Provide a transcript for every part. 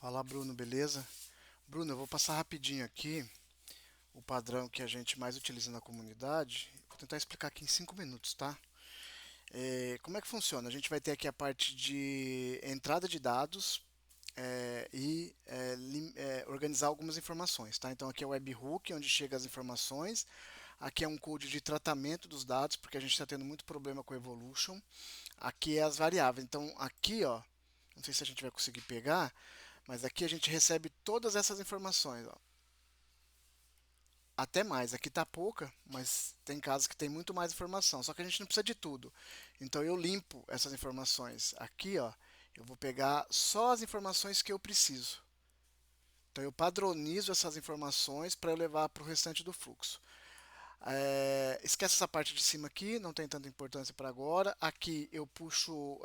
Fala, Bruno, beleza? Bruno, eu vou passar rapidinho aqui o padrão que a gente mais utiliza na comunidade. Vou tentar explicar aqui em 5 minutos, tá? Como é que funciona? A gente vai ter aqui a parte de entrada de dados organizar algumas informações, tá? Então aqui é o webhook, onde chega as informações. Aqui é um code de tratamento dos dados, porque a gente está tendo muito problema com Evolution. Aqui é as variáveis. Então aqui, ó, não sei se a gente vai conseguir pegar, mas aqui a gente recebe todas essas informações, ó. Até mais, aqui tá pouca, mas tem casos que tem muito mais informação, só que a gente não precisa de tudo. Então eu limpo essas informações. Aqui, ó, eu vou pegar só as informações que eu preciso. Então eu padronizo essas informações para eu levar para o restante do fluxo. Esquece essa parte de cima aqui, não tem tanta importância para agora. Aqui eu puxo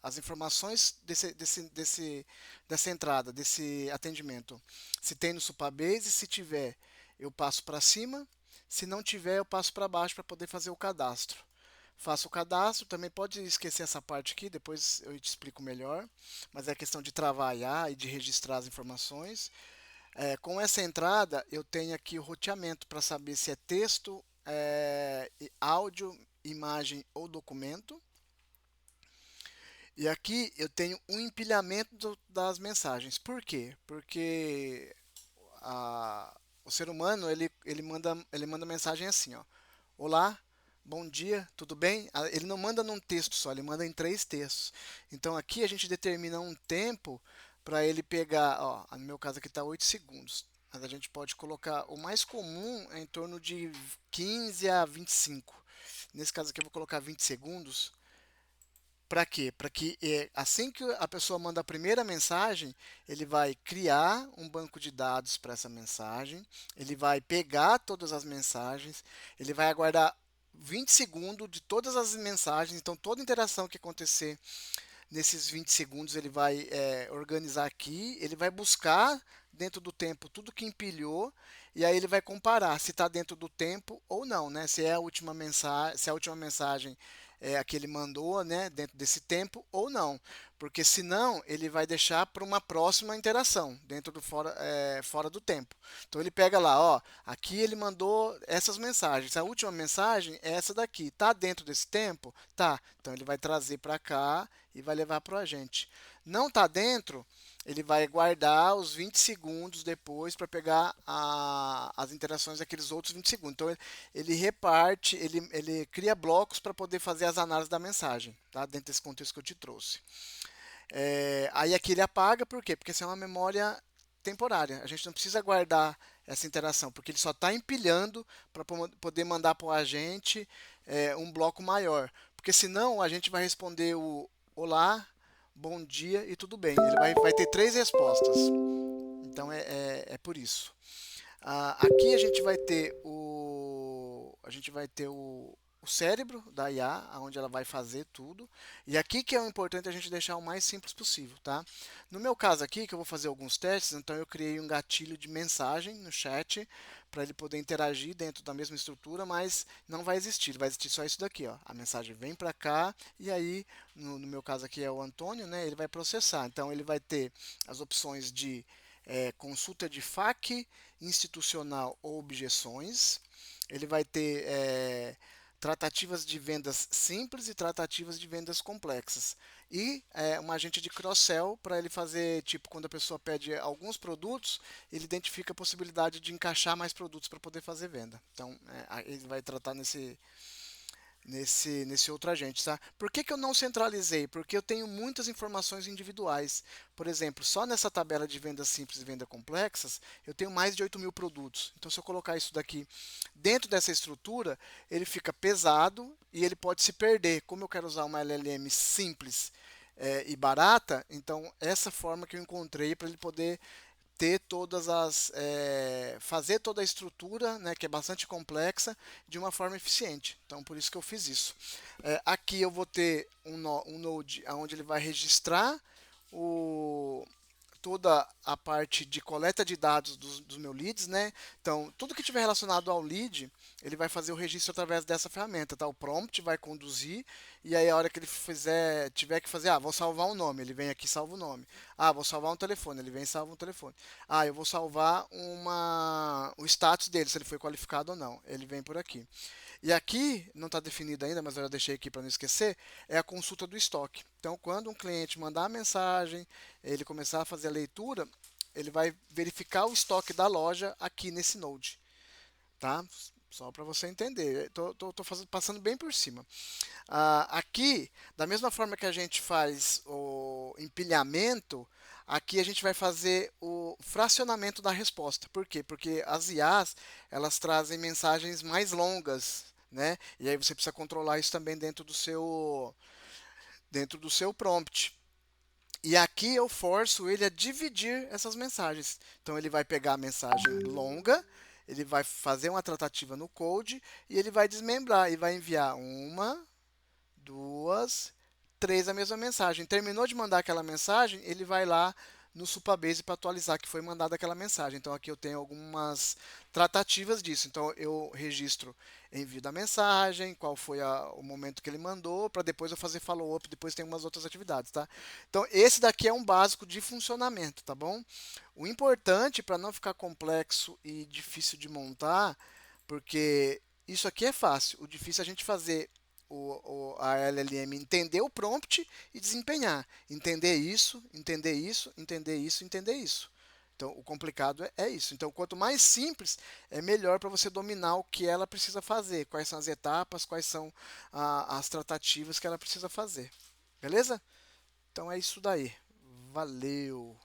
as informações dessa entrada, desse atendimento. Se tem no Supabase, se tiver, eu passo para cima. Se não tiver, eu passo para baixo para poder fazer o cadastro. Faço o cadastro, também pode esquecer essa parte aqui, depois eu te explico melhor. Mas é questão de travar e de registrar as informações. Com essa entrada, eu tenho aqui o roteamento para saber se é texto, áudio, imagem ou documento. E aqui eu tenho um empilhamento das mensagens. Por quê? Porque o ser humano ele manda mensagem assim, ó. Olá, bom dia, tudo bem? Ele não manda num texto só, ele manda em três textos. Então aqui a gente determina um tempo para ele pegar, ó, no meu caso aqui está 8 segundos. Mas a gente pode colocar, o mais comum é em torno de 15 a 25. Nesse caso aqui eu vou colocar 20 segundos. Para quê? Para que assim que a pessoa manda a primeira mensagem, ele vai criar um banco de dados para essa mensagem, ele vai pegar todas as mensagens, ele vai aguardar 20 segundos de todas as mensagens, então toda interação que acontecer nesses 20 segundos ele vai organizar aqui, ele vai buscar dentro do tempo tudo que empilhou e aí ele vai comparar se está dentro do tempo ou não, né? Se é a última mensagem, se a última mensagem é a que ele mandou, né, dentro desse tempo ou não, porque senão ele vai deixar para uma próxima interação dentro do fora do tempo. Então ele pega lá, ó, aqui ele mandou essas mensagens, a última mensagem é essa daqui, tá dentro desse tempo? Tá. Então ele vai trazer para cá e vai levar para o agente. Não está dentro, ele vai guardar os 20 segundos depois para pegar as interações daqueles outros 20 segundos. Então ele reparte, ele cria blocos para poder fazer as análises da mensagem, tá? Dentro desse contexto que eu te trouxe. Aí aqui ele apaga, por quê? Porque essa é uma memória temporária. A gente não precisa guardar essa interação, porque ele só está empilhando para poder mandar para o agente um bloco maior. Porque senão a gente vai responder o olá, bom dia e tudo bem. Ele vai ter três respostas. Então é por isso. Aqui a gente vai ter o cérebro da IA, onde ela vai fazer tudo. E aqui que é o importante a gente deixar o mais simples possível, tá? No meu caso aqui, que eu vou fazer alguns testes, então eu criei um gatilho de mensagem no chat para ele poder interagir dentro da mesma estrutura, mas não vai existir, vai existir só isso daqui, ó. A mensagem vem para cá e aí, no meu caso aqui é o Antônio, né? Ele vai processar. Então ele vai ter as opções de consulta de FAQ, institucional ou objeções. Ele vai ter tratativas de vendas simples e tratativas de vendas complexas. E um agente de cross-sell para ele fazer, tipo, quando a pessoa pede alguns produtos, ele identifica a possibilidade de encaixar mais produtos para poder fazer venda. Então, ele vai tratar nesse outro agente, tá? Por que eu não centralizei? Porque eu tenho muitas informações individuais. Por exemplo, só nessa tabela de vendas simples e vendas complexas, eu tenho mais de 8 mil produtos. Então, se eu colocar isso daqui dentro dessa estrutura, ele fica pesado e ele pode se perder. Como eu quero usar uma LLM simples e barata, então essa forma que eu encontrei para ele poder ter fazer toda a estrutura, né, que é bastante complexa, de uma forma eficiente. Então, por isso que eu fiz isso. Aqui eu vou ter um Node onde ele vai registrar o, toda a parte de coleta de dados dos meus leads, né? Então, tudo que tiver relacionado ao lead, ele vai fazer o registro através dessa ferramenta, tá? O prompt vai conduzir e aí a hora que ele tiver que fazer, vou salvar um nome, ele vem aqui e salva o nome. Vou salvar um telefone, ele vem e salva um telefone. Eu vou salvar o status dele, se ele foi qualificado ou não, ele vem por aqui. E aqui, não está definido ainda, mas eu já deixei aqui para não esquecer, é a consulta do estoque. Então, quando um cliente mandar a mensagem, ele começar a fazer a leitura, ele vai verificar o estoque da loja aqui nesse Node, tá? Só para você entender. Estou passando bem por cima. Aqui, da mesma forma que a gente faz o empilhamento, aqui a gente vai fazer o fracionamento da resposta. Por quê? Porque as IAs, elas trazem mensagens mais longas, né? E aí você precisa controlar isso também dentro do seu prompt. E aqui eu forço ele a dividir essas mensagens. Então ele vai pegar a mensagem longa, ele vai fazer uma tratativa no code e ele vai desmembrar e vai enviar uma, duas, três a mesma mensagem. Terminou de mandar aquela mensagem, ele vai lá no Supabase para atualizar que foi mandada aquela mensagem. Então aqui eu tenho algumas tratativas disso. Então eu registro envio da mensagem, qual foi o momento que ele mandou, para depois eu fazer follow-up, depois tem umas outras atividades, tá? Então esse daqui é um básico de funcionamento, tá bom? O importante para não ficar complexo e difícil de montar, porque isso aqui é fácil, o difícil é a gente fazer a LLM entender o prompt e desempenhar. Entender isso, entender isso, entender isso, entender isso. Então, o complicado é isso. Então, quanto mais simples, é melhor para você dominar o que ela precisa fazer, quais são as etapas, quais são as tratativas que ela precisa fazer. Beleza? Então é isso daí. Valeu!